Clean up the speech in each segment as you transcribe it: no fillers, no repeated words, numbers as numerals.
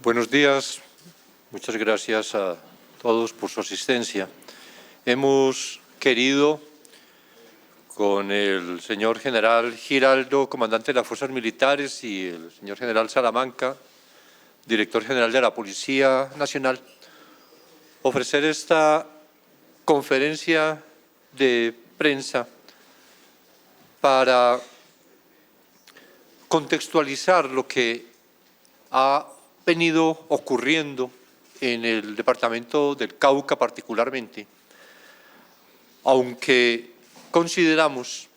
Buenos días, muchas gracias a todos por su asistencia. Hemos querido, con el señor general Giraldo, comandante de las Fuerzas Militares, y el señor general Salamanca, director general de la Policía Nacional, ofrecer esta conferencia de prensa para contextualizar lo que ha venido ocurriendo en el departamento del Cauca particularmente, aunque consideramos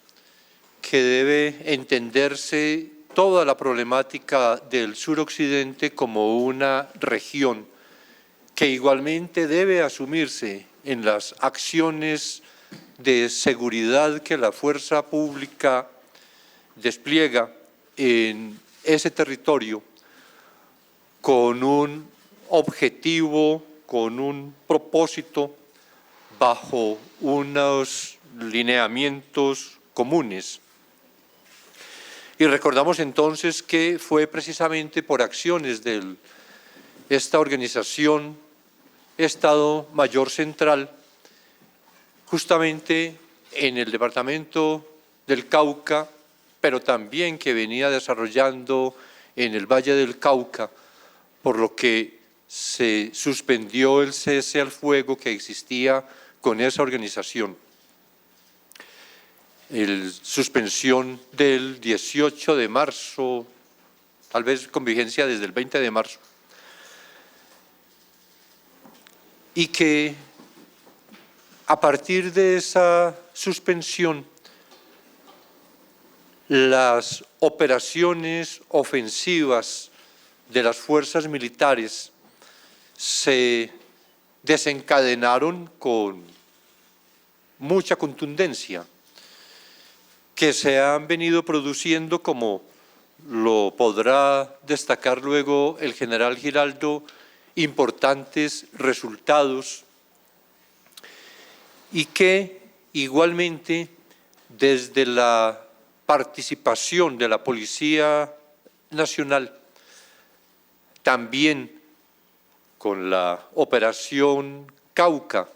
que debe entenderse toda la problemática del suroccidente como una región que igualmente debe asumirse en las acciones de seguridad que la fuerza pública despliega en ese territorio con un objetivo, con un propósito, bajo unos lineamientos comunes. Y recordamos entonces que fue precisamente por acciones de esta organización Estado Mayor Central, justamente en el departamento del Cauca, pero también que venía desarrollando en el Valle del Cauca, por lo que se suspendió el cese al fuego que existía con esa organización. Suspensión del 18 de marzo, tal vez con vigencia desde el 20 de marzo. Y que a partir de esa suspensión, las operaciones ofensivas de las fuerzas militares se desencadenaron con mucha contundencia, que se han venido produciendo, como lo podrá destacar luego el general Giraldo, importantes resultados, y que igualmente desde la participación de la Policía Nacional, también con la Operación Cauca,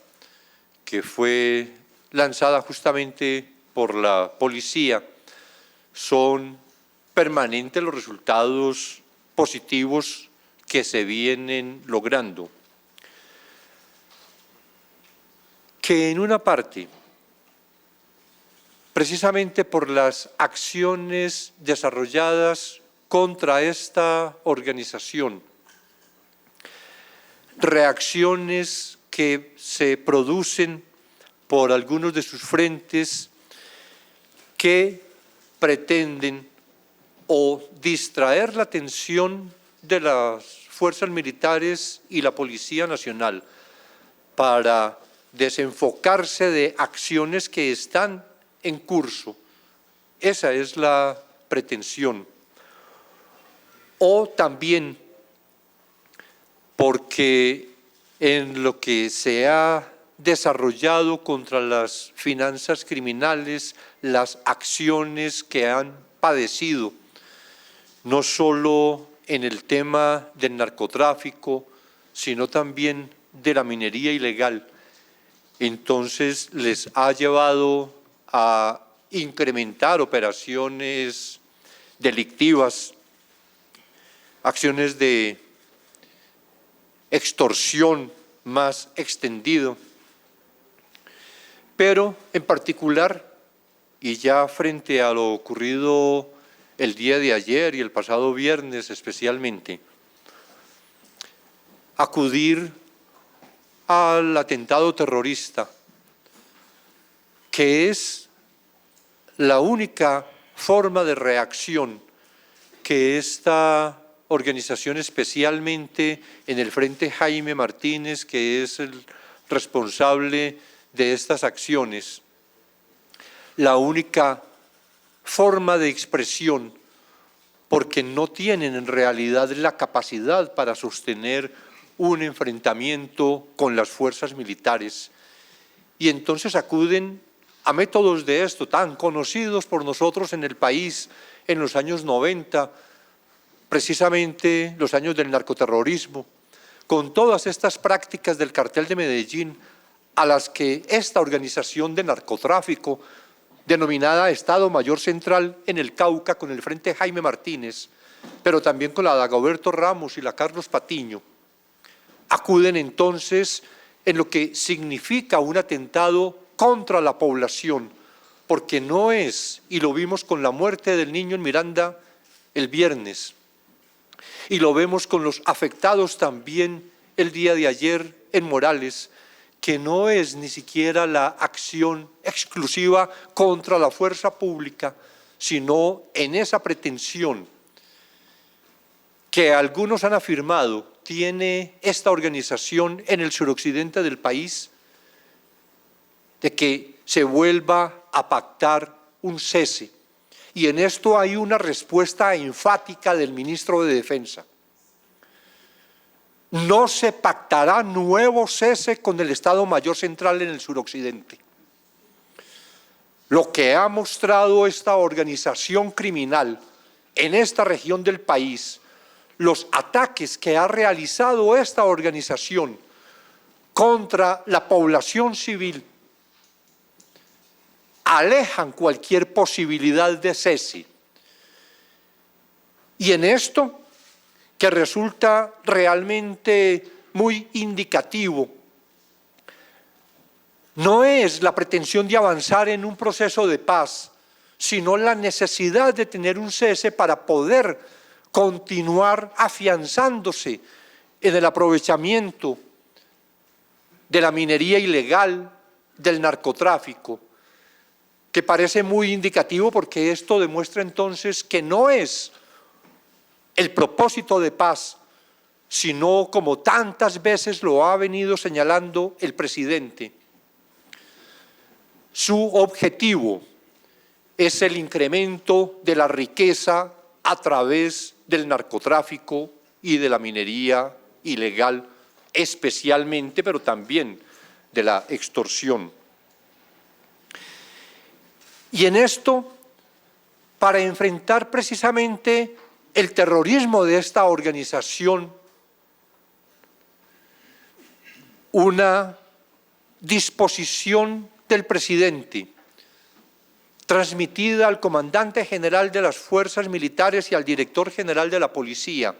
que fue lanzada justamente por la policía, son permanentes los resultados positivos que se vienen logrando. Que en una parte, precisamente por las acciones desarrolladas contra esta organización, reacciones que se producen por algunos de sus frentes que pretenden o distraer la atención de las fuerzas militares y la Policía Nacional para desenfocarse de acciones que están en curso. Esa es la pretensión. O también porque en lo que se ha desarrollado contra las finanzas criminales, las acciones que han padecido, no solo en el tema del narcotráfico, sino también de la minería ilegal, entonces les ha llevado a incrementar operaciones delictivas, acciones de extorsión más extendido, pero en particular, y ya frente a lo ocurrido el día de ayer y el pasado viernes especialmente, acudir al atentado terrorista, que es la única forma de reacción que esta organización, especialmente en el Frente Jaime Martínez, que es el responsable de estas acciones, la única forma de expresión, porque no tienen en realidad la capacidad para sostener un enfrentamiento con las fuerzas militares. Y entonces acuden a métodos de esto, tan conocidos por nosotros en el país en los años 90, precisamente los años del narcoterrorismo, con todas estas prácticas del cartel de Medellín a las que esta organización de narcotráfico, denominada Estado Mayor Central en el Cauca, con el Frente Jaime Martínez, pero también con la Dagoberto Ramos y la Carlos Patiño, acuden entonces en lo que significa un atentado contra la población, porque no es, y lo vimos con la muerte del niño en Miranda el viernes, y lo vemos con los afectados también el día de ayer en Morales, que no es ni siquiera la acción exclusiva contra la fuerza pública, sino en esa pretensión que algunos han afirmado tiene esta organización en el suroccidente del país, de que se vuelva a pactar un cese. Y en esto hay una respuesta enfática del ministro de Defensa. No se pactará nuevo cese con el Estado Mayor Central en el suroccidente. Lo que ha mostrado esta organización criminal en esta región del país, los ataques que ha realizado esta organización contra la población civil, alejan cualquier posibilidad de cese. Y en esto, que resulta realmente muy indicativo, no es la pretensión de avanzar en un proceso de paz, sino la necesidad de tener un cese para poder continuar afianzándose en el aprovechamiento de la minería ilegal, del narcotráfico, que parece muy indicativo porque esto demuestra entonces que no es el propósito de paz, sino como tantas veces lo ha venido señalando el presidente. Su objetivo es el incremento de la riqueza a través del narcotráfico y de la minería ilegal, especialmente, pero también de la extorsión. Y en esto, para enfrentar precisamente el terrorismo de esta organización, una disposición del presidente transmitida al comandante general de las fuerzas militares y al director general de la policía,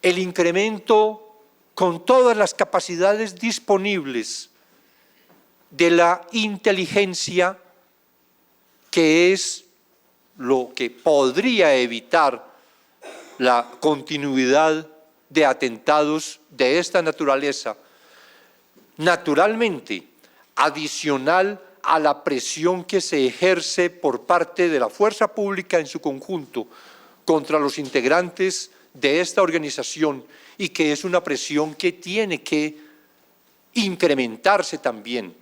el incremento con todas las capacidades disponibles de la inteligencia, que es lo que podría evitar la continuidad de atentados de esta naturaleza, naturalmente adicional a la presión que se ejerce por parte de la fuerza pública en su conjunto contra los integrantes de esta organización, y que es una presión que tiene que incrementarse también.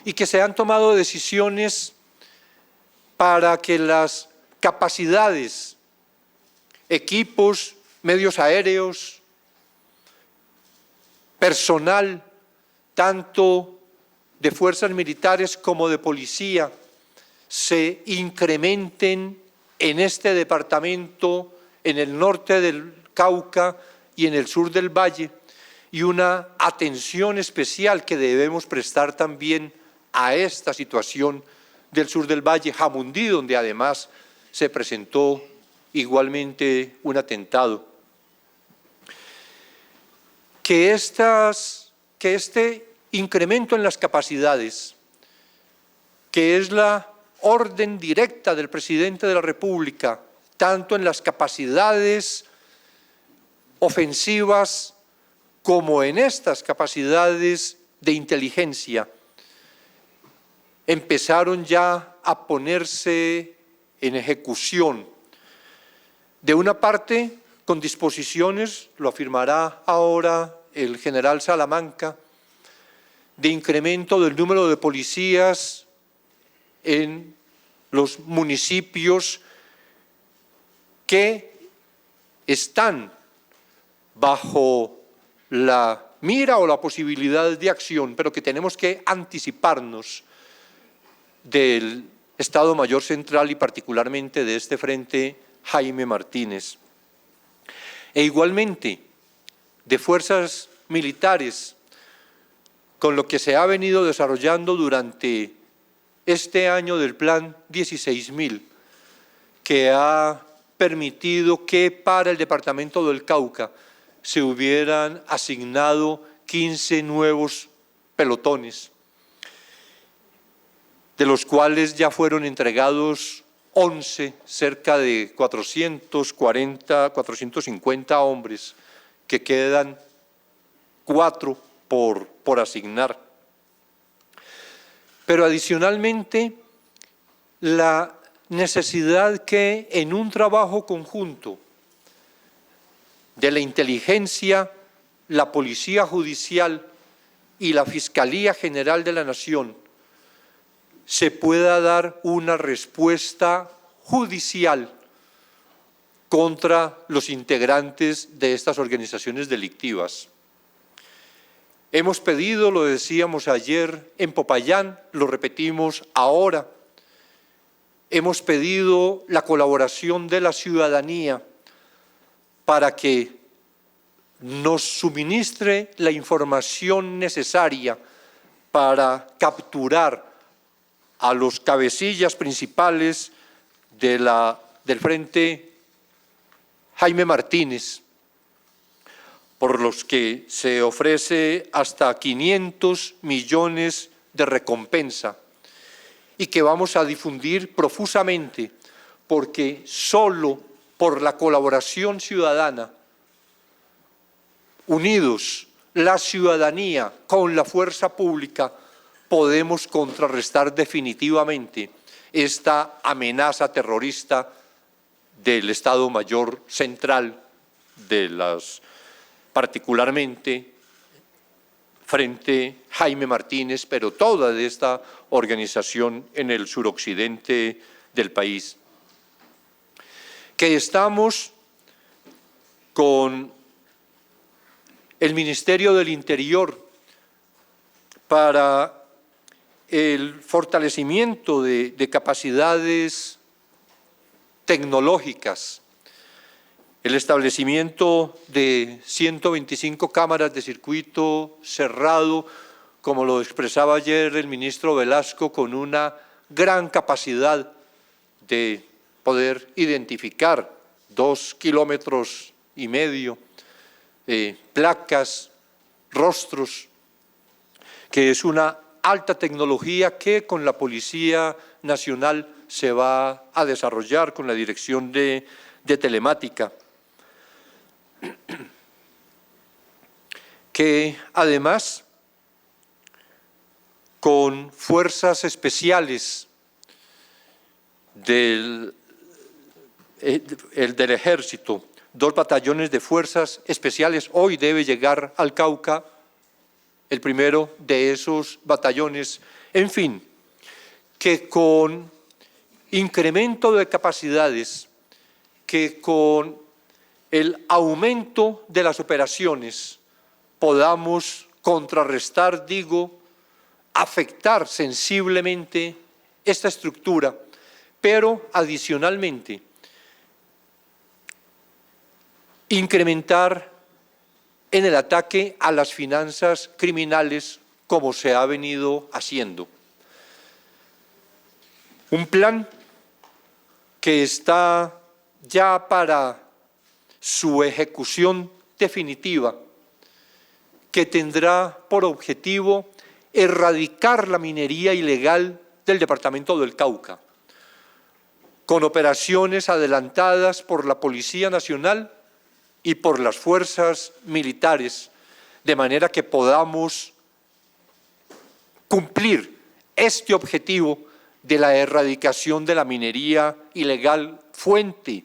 Y que se han tomado decisiones para que las capacidades, equipos, medios aéreos, personal, tanto de fuerzas militares como de policía, se incrementen en este departamento, en el norte del Cauca y en el sur del Valle, y una atención especial que debemos prestar también a esta situación del sur del Valle, Jamundí, donde además se presentó igualmente un atentado. Que este incremento en las capacidades, que es la orden directa del presidente de la República, tanto en las capacidades ofensivas como en estas capacidades de inteligencia, empezaron ya a ponerse en ejecución. De una parte, con disposiciones, lo afirmará ahora el general Salamanca, de incremento del número de policías en los municipios que están bajo la mira o la posibilidad de acción, pero que tenemos que anticiparnos del Estado Mayor Central y particularmente de este Frente Jaime Martínez. E igualmente, de fuerzas militares, con lo que se ha venido desarrollando durante este año del Plan 16.000, que ha permitido que para el departamento del Cauca se hubieran asignado 15 nuevos pelotones, de los cuales ya fueron entregados 11, cerca de 440, 450 hombres, que quedan 4 por asignar. Pero adicionalmente, la necesidad que en un trabajo conjunto de la inteligencia, la Policía Judicial y la Fiscalía General de la Nación se pueda dar una respuesta judicial contra los integrantes de estas organizaciones delictivas. Hemos pedido, lo decíamos ayer en Popayán, lo repetimos ahora, hemos pedido la colaboración de la ciudadanía para que nos suministre la información necesaria para capturar a los cabecillas principales del Frente Jaime Martínez, por los que se ofrece hasta 500 millones de recompensa y que vamos a difundir profusamente, porque solo por la colaboración ciudadana, unidos la ciudadanía con la fuerza pública, podemos contrarrestar definitivamente esta amenaza terrorista del Estado Mayor Central, particularmente Frente Jaime Martínez, pero toda de esta organización en el suroccidente del país. Que estamos con el Ministerio del Interior para el fortalecimiento de capacidades tecnológicas, el establecimiento de 125 cámaras de circuito cerrado, como lo expresaba ayer el ministro Velasco, con una gran capacidad de poder identificar 2,5 kilómetros, placas, rostros, que es una alta tecnología que con la Policía Nacional se va a desarrollar con la Dirección de Telemática, que además con fuerzas especiales del Ejército, 2 batallones de fuerzas especiales, hoy debe llegar al Cauca el primero de esos batallones, en fin, que con incremento de capacidades, que con el aumento de las operaciones podamos contrarrestar, afectar sensiblemente esta estructura, pero adicionalmente incrementar en el ataque a las finanzas criminales como se ha venido haciendo. Un plan que está ya para su ejecución definitiva, que tendrá por objetivo erradicar la minería ilegal del departamento del Cauca, con operaciones adelantadas por la Policía Nacional y por las fuerzas militares, de manera que podamos cumplir este objetivo de la erradicación de la minería ilegal, fuente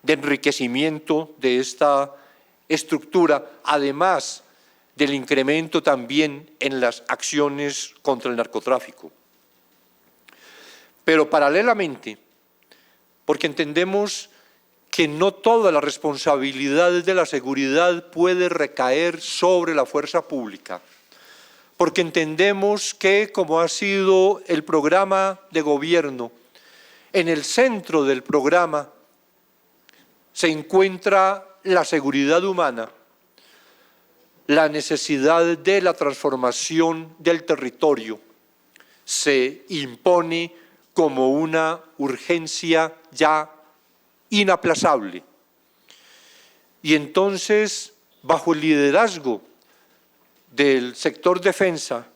de enriquecimiento de esta estructura, además del incremento también en las acciones contra el narcotráfico. Pero paralelamente, porque entendemos que no toda la responsabilidad de la seguridad puede recaer sobre la fuerza pública, porque entendemos que, como ha sido el programa de gobierno, en el centro del programa se encuentra la seguridad humana, la necesidad de la transformación del territorio se impone como una urgencia ya inaplazable. Y entonces, bajo el liderazgo del sector defensa,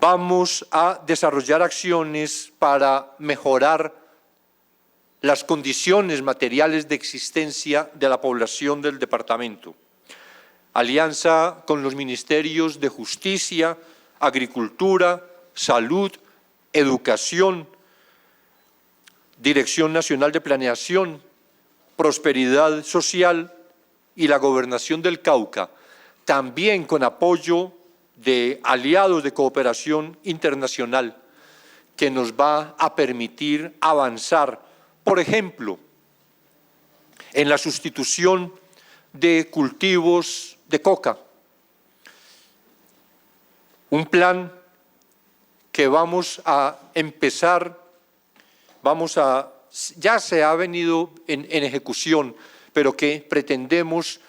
vamos a desarrollar acciones para mejorar las condiciones materiales de existencia de la población del departamento. Alianza con los ministerios de Justicia, Agricultura, Salud, Educación, Dirección Nacional de Planeación, Prosperidad Social y la Gobernación del Cauca, también con apoyo de aliados de cooperación internacional que nos va a permitir avanzar, por ejemplo, en la sustitución de cultivos de coca. Un plan que vamos a empezar, ya se ha venido en ejecución, pero que pretendemos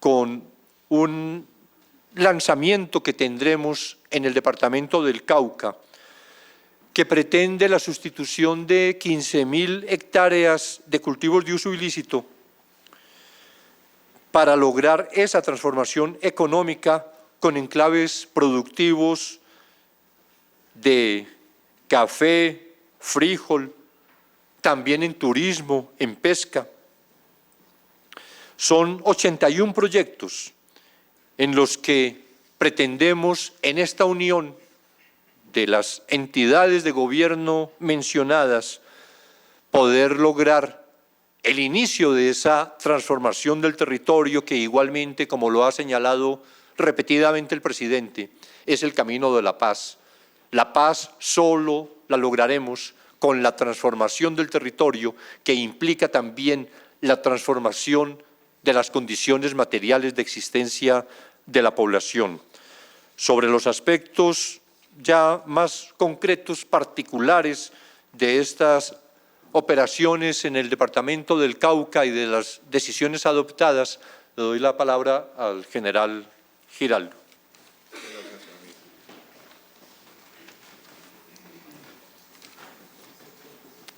con un lanzamiento que tendremos en el departamento del Cauca, que pretende la sustitución de 15.000 hectáreas de cultivos de uso ilícito para lograr esa transformación económica con enclaves productivos de café, frijol, también en turismo, en pesca. Son 81 proyectos en los que pretendemos en esta unión de las entidades de gobierno mencionadas poder lograr el inicio de esa transformación del territorio que igualmente, como lo ha señalado repetidamente el presidente, es el camino de la paz. La paz solo la lograremos con la transformación del territorio, que implica también la transformación de las condiciones materiales de existencia de la población. Sobre los aspectos ya más concretos, particulares de estas operaciones en el departamento del Cauca y de las decisiones adoptadas, le doy la palabra al general Giraldo.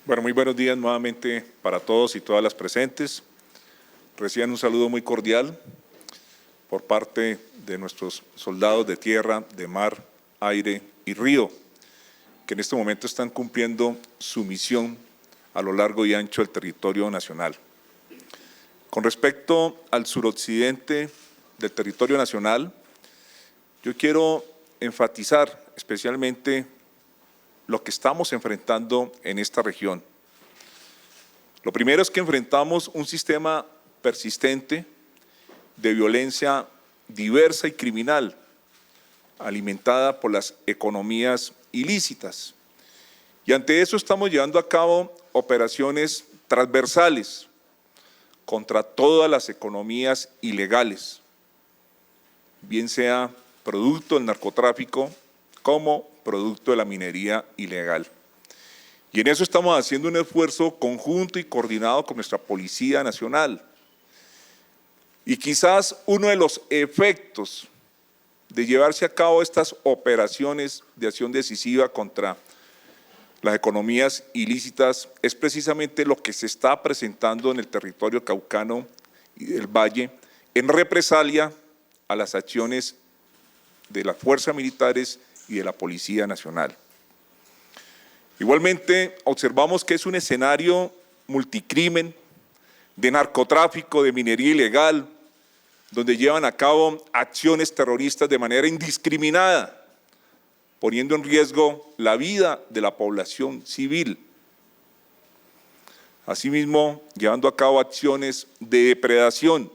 Bueno, muy buenos días nuevamente para todos y todas las presentes. Reciban un saludo muy cordial por parte de nuestros soldados de tierra, de mar, aire y río, que en este momento están cumpliendo su misión a lo largo y ancho del territorio nacional. Con respecto al suroccidente del territorio nacional, yo quiero enfatizar especialmente lo que estamos enfrentando en esta región. Lo primero es que enfrentamos un sistema persistente de violencia diversa y criminal, alimentada por las economías ilícitas. Y ante eso estamos llevando a cabo operaciones transversales contra todas las economías ilegales, bien sea producto del narcotráfico como producto de la minería ilegal. Y en eso estamos haciendo un esfuerzo conjunto y coordinado con nuestra Policía Nacional. Y quizás uno de los efectos de llevarse a cabo estas operaciones de acción decisiva contra las economías ilícitas es precisamente lo que se está presentando en el territorio caucano y del Valle en represalia a las acciones de las fuerzas militares y de la Policía Nacional. Igualmente, observamos que es un escenario multicrimen, de narcotráfico, de minería ilegal, donde llevan a cabo acciones terroristas de manera indiscriminada, poniendo en riesgo la vida de la población civil. Asimismo, llevando a cabo acciones de depredación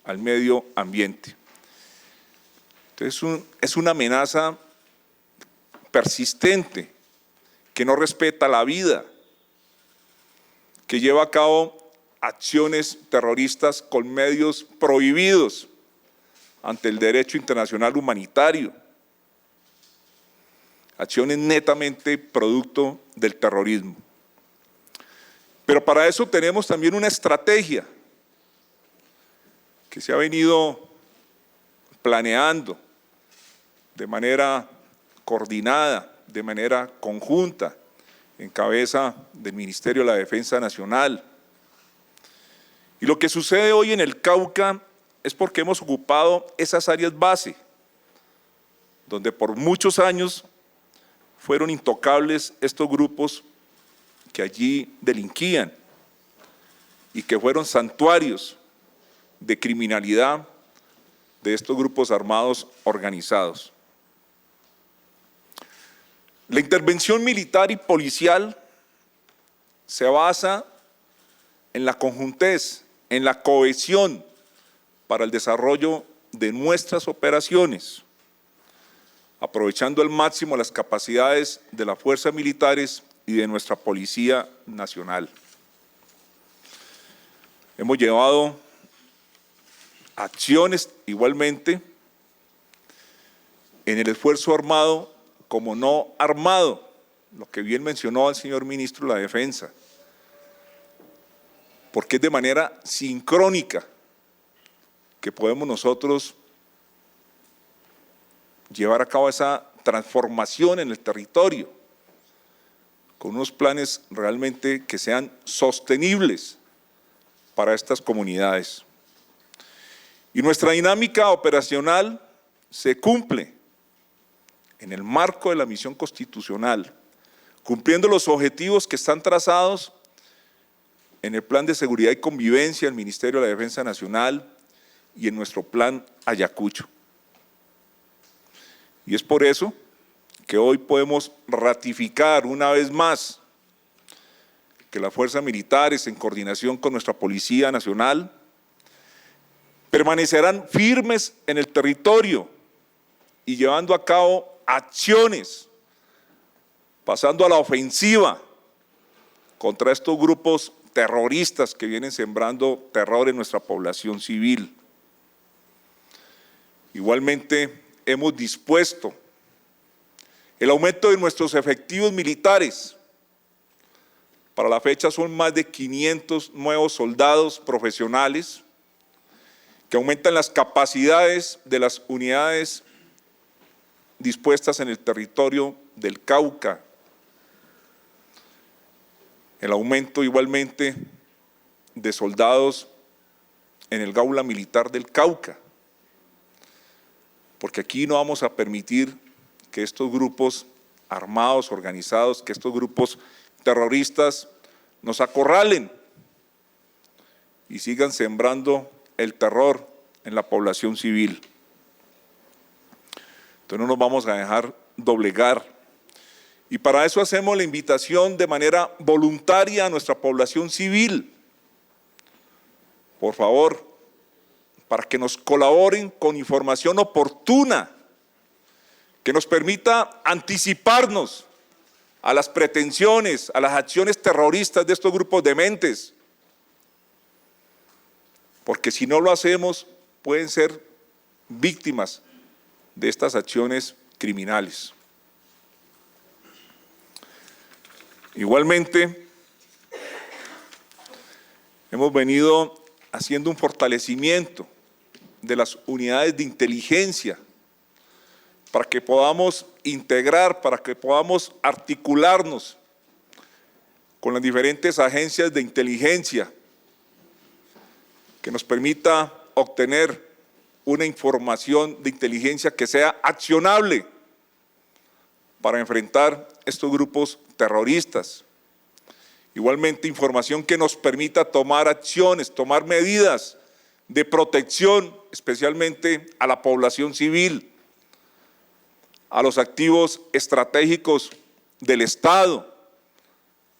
al medio ambiente. Entonces, es una amenaza persistente que no respeta la vida, que lleva a cabo acciones terroristas con medios prohibidos ante el derecho internacional humanitario, acciones netamente producto del terrorismo. Pero para eso tenemos también una estrategia que se ha venido planeando de manera coordinada, de manera conjunta, en cabeza del Ministerio de la Defensa Nacional. Y lo que sucede hoy en el Cauca es porque hemos ocupado esas áreas base, donde por muchos años fueron intocables estos grupos que allí delinquían y que fueron santuarios de criminalidad de estos grupos armados organizados. La intervención militar y policial se basa en la conjuntez, en la cohesión para el desarrollo de nuestras operaciones, aprovechando al máximo las capacidades de las fuerzas militares y de nuestra Policía Nacional. Hemos llevado acciones igualmente en el esfuerzo armado como no armado, lo que bien mencionó el señor ministro de la Defensa, porque es de manera sincrónica que podemos nosotros llevar a cabo esa transformación en el territorio, con unos planes realmente que sean sostenibles para estas comunidades. Y nuestra dinámica operacional se cumple en el marco de la misión constitucional, cumpliendo los objetivos que están trazados en el Plan de Seguridad y Convivencia del Ministerio de la Defensa Nacional y en nuestro Plan Ayacucho. Y es por eso que hoy podemos ratificar una vez más que las fuerzas militares, en coordinación con nuestra Policía Nacional, permanecerán firmes en el territorio y llevando a cabo acciones, pasando a la ofensiva contra estos grupos terroristas que vienen sembrando terror en nuestra población civil. Igualmente hemos dispuesto el aumento de nuestros efectivos militares. Para la fecha son más de 500 nuevos soldados profesionales que aumentan las capacidades de las unidades dispuestas en el territorio del Cauca. El aumento igualmente de soldados en el Gaula Militar del Cauca, porque aquí no vamos a permitir que estos grupos armados, organizados, que estos grupos terroristas nos acorralen y sigan sembrando el terror en la población civil. Entonces no nos vamos a dejar doblegar. Y para eso hacemos la invitación de manera voluntaria a nuestra población civil. Por favor, para que nos colaboren con información oportuna, que nos permita anticiparnos a las pretensiones, a las acciones terroristas de estos grupos dementes. Porque si no lo hacemos, pueden ser víctimas de estas acciones criminales. Igualmente, hemos venido haciendo un fortalecimiento de las unidades de inteligencia para que podamos integrar, para que podamos articularnos con las diferentes agencias de inteligencia que nos permita obtener una información de inteligencia que sea accionable para enfrentar estos grupos terroristas. Igualmente, información que nos permita tomar acciones, tomar medidas de protección, especialmente a la población civil, a los activos estratégicos del Estado,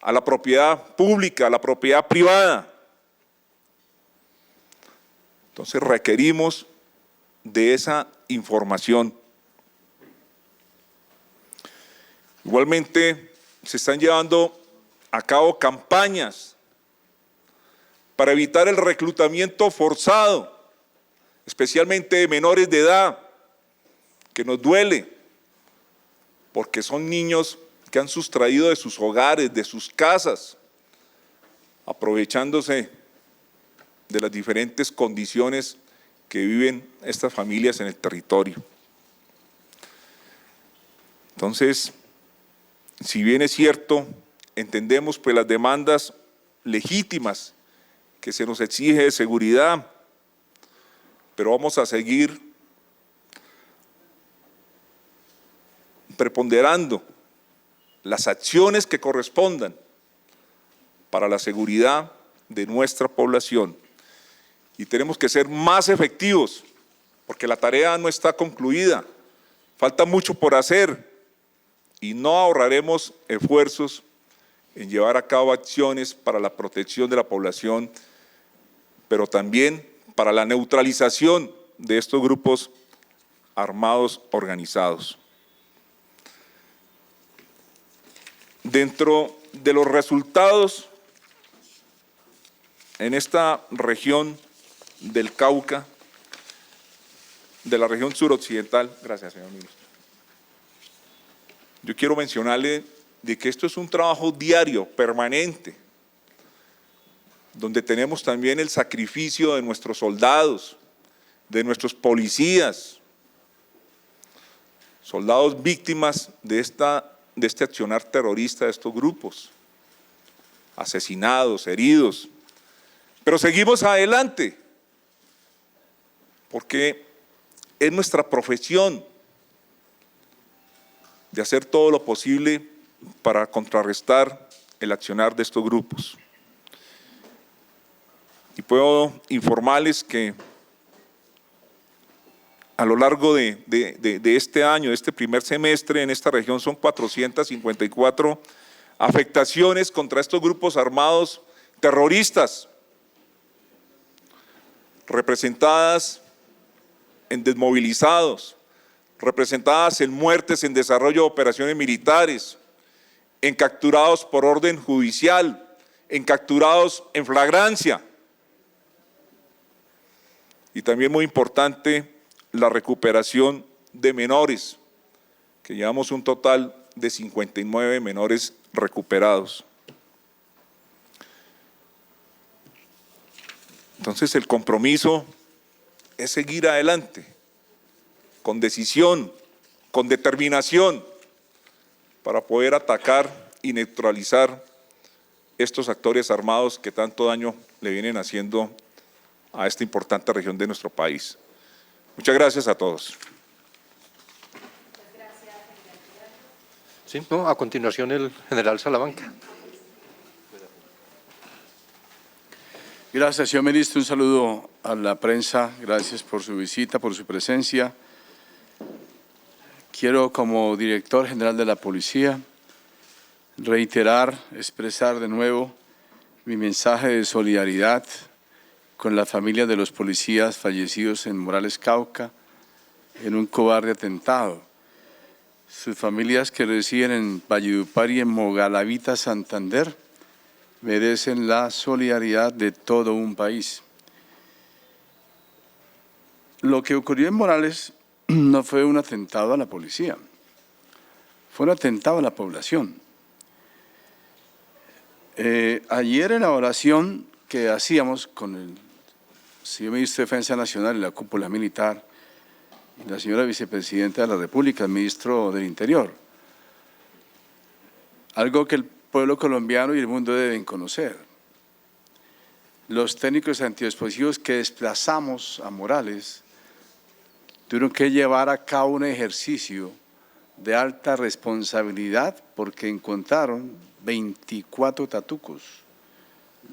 a la propiedad pública, a la propiedad privada. Entonces requerimos de esa información. Igualmente se están llevando a cabo campañas para evitar el reclutamiento forzado, especialmente de menores de edad, que nos duele, porque son niños que han sustraído de sus hogares, de sus casas, aprovechándose de las diferentes condiciones que viven estas familias en el territorio. Entonces, si bien es cierto, entendemos pues las demandas legítimas que se nos exige de seguridad, pero vamos a seguir preponderando las acciones que correspondan para la seguridad de nuestra población. Y tenemos que ser más efectivos, porque la tarea no está concluida, falta mucho por hacer y no ahorraremos esfuerzos en llevar a cabo acciones para la protección de la población, pero también para la neutralización de estos grupos armados organizados. Dentro de los resultados en esta región del Cauca, de la región suroccidental, gracias señor ministro, yo quiero mencionarle de que esto es un trabajo diario, permanente, donde tenemos también el sacrificio de nuestros soldados, de nuestros policías, soldados víctimas de este accionar terrorista de estos grupos, asesinados, heridos, pero seguimos adelante, porque es nuestra profesión de hacer todo lo posible para contrarrestar el accionar de estos grupos. Y puedo informarles que a lo largo de este año, de este primer semestre, en esta región son 454 afectaciones contra estos grupos armados terroristas, representadas en desmovilizados, representadas en muertes en desarrollo de operaciones militares, en capturados por orden judicial, en capturados en flagrancia. Y también muy importante, la recuperación de menores, que llevamos un total de 59 menores recuperados. Entonces el compromiso es seguir adelante, con decisión, con determinación, para poder atacar y neutralizar estos actores armados que tanto daño le vienen haciendo a esta importante región de nuestro país. Muchas gracias a todos. Sí, no, a continuación el general Salamanca. Gracias, señor ministro. Un saludo a la prensa. Gracias por su visita, por su presencia. Quiero, como director general de la Policía, reiterar, expresar de nuevo mi mensaje de solidaridad con la familia de los policías fallecidos en Morales, Cauca, en un cobarde atentado. Sus familias que residen en Valledupar y en Mogalavita, Santander, merecen la solidaridad de todo un país. Lo que ocurrió en Morales no fue un atentado a la policía, fue un atentado a la población. Ayer en la oración que hacíamos con el señor ministro de Defensa Nacional y la cúpula militar y la señora vicepresidenta de la República, el ministro del Interior, algo que el pueblo colombiano y el mundo deben conocer. Los técnicos antiexplosivos que desplazamos a Morales tuvieron que llevar a cabo un ejercicio de alta responsabilidad porque encontraron 24 tatucos,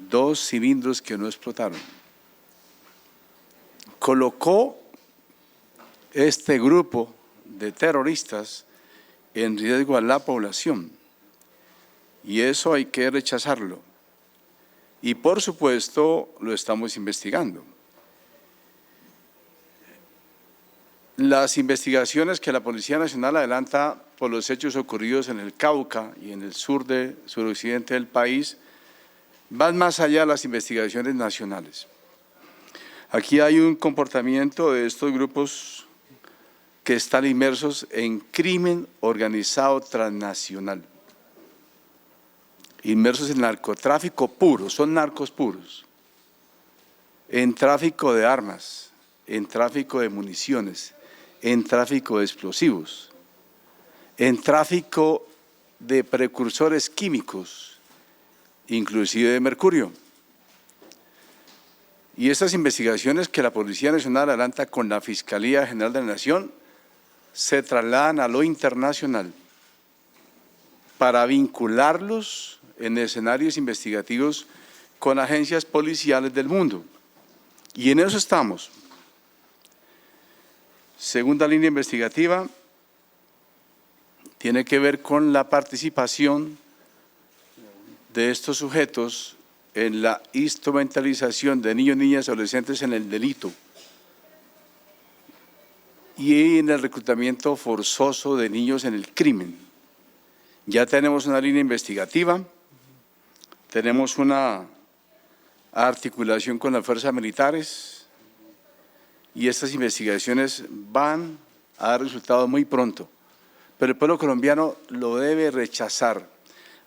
2 cilindros que no explotaron. Colocó este grupo de terroristas en riesgo a la población y eso hay que rechazarlo. Y por supuesto lo estamos investigando. Las investigaciones que la Policía Nacional adelanta por los hechos ocurridos en el Cauca y en el suroccidente del país van más allá de las investigaciones nacionales. Aquí hay un comportamiento de estos grupos que están inmersos en crimen organizado transnacional. inmersos en narcotráfico puro, son narcos puros, en tráfico de armas, en tráfico de municiones, en tráfico de explosivos, en tráfico de precursores químicos, inclusive de mercurio. Y estas investigaciones que la Policía Nacional adelanta con la Fiscalía General de la Nación se trasladan a lo internacional para vincularlos en escenarios investigativos con agencias policiales del mundo. Y en eso estamos. Segunda línea investigativa tiene que ver con la participación de estos sujetos en la instrumentalización de niños, niñas y adolescentes en el delito y en el reclutamiento forzoso de niños en el crimen. Ya tenemos una línea investigativa, tenemos una articulación con las fuerzas militares y estas investigaciones van a dar resultados muy pronto, pero el pueblo colombiano lo debe rechazar.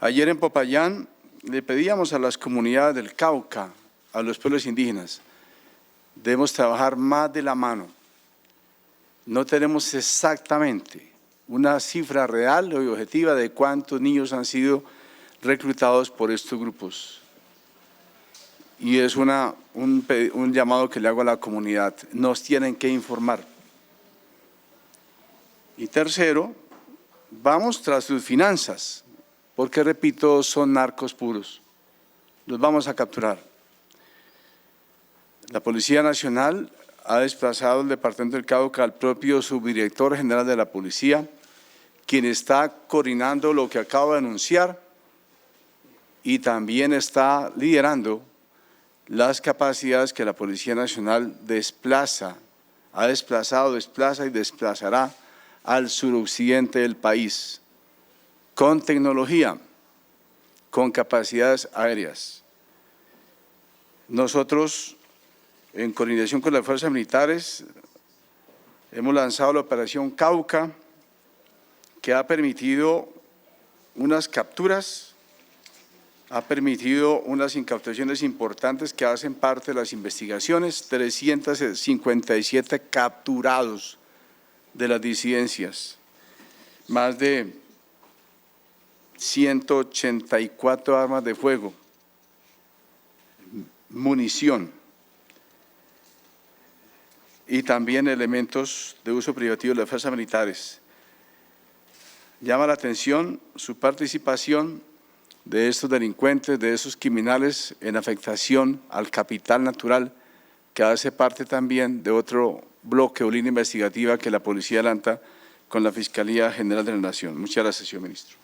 Ayer en Popayán le pedíamos a las comunidades del Cauca, a los pueblos indígenas, debemos trabajar más de la mano. No tenemos exactamente una cifra real o objetiva de cuántos niños han sido reclutados por estos grupos. Y es un llamado que le hago a la comunidad, nos tienen que informar. Y tercero, vamos tras sus finanzas, porque repito, son narcos puros, los vamos a capturar. La Policía Nacional ha desplazado al Departamento del Cauca al propio subdirector general de la Policía, quien está coordinando lo que acabo de anunciar y también está liderando las capacidades que la Policía Nacional desplaza, ha desplazado, desplaza y desplazará al suroccidente del país, con tecnología, con capacidades aéreas. Nosotros, en coordinación con las fuerzas militares, hemos lanzado la Operación Cauca, que ha permitido unas capturas, ha permitido unas incautaciones importantes que hacen parte de las investigaciones, 357 capturados de las disidencias, más de 184 armas de fuego, munición y también elementos de uso privativo de las fuerzas militares. Llama la atención su participación de estos delincuentes, de esos criminales en afectación al capital natural, que hace parte también de otro bloque o línea investigativa que la Policía adelanta con la Fiscalía General de la Nación. Muchas gracias, señor ministro.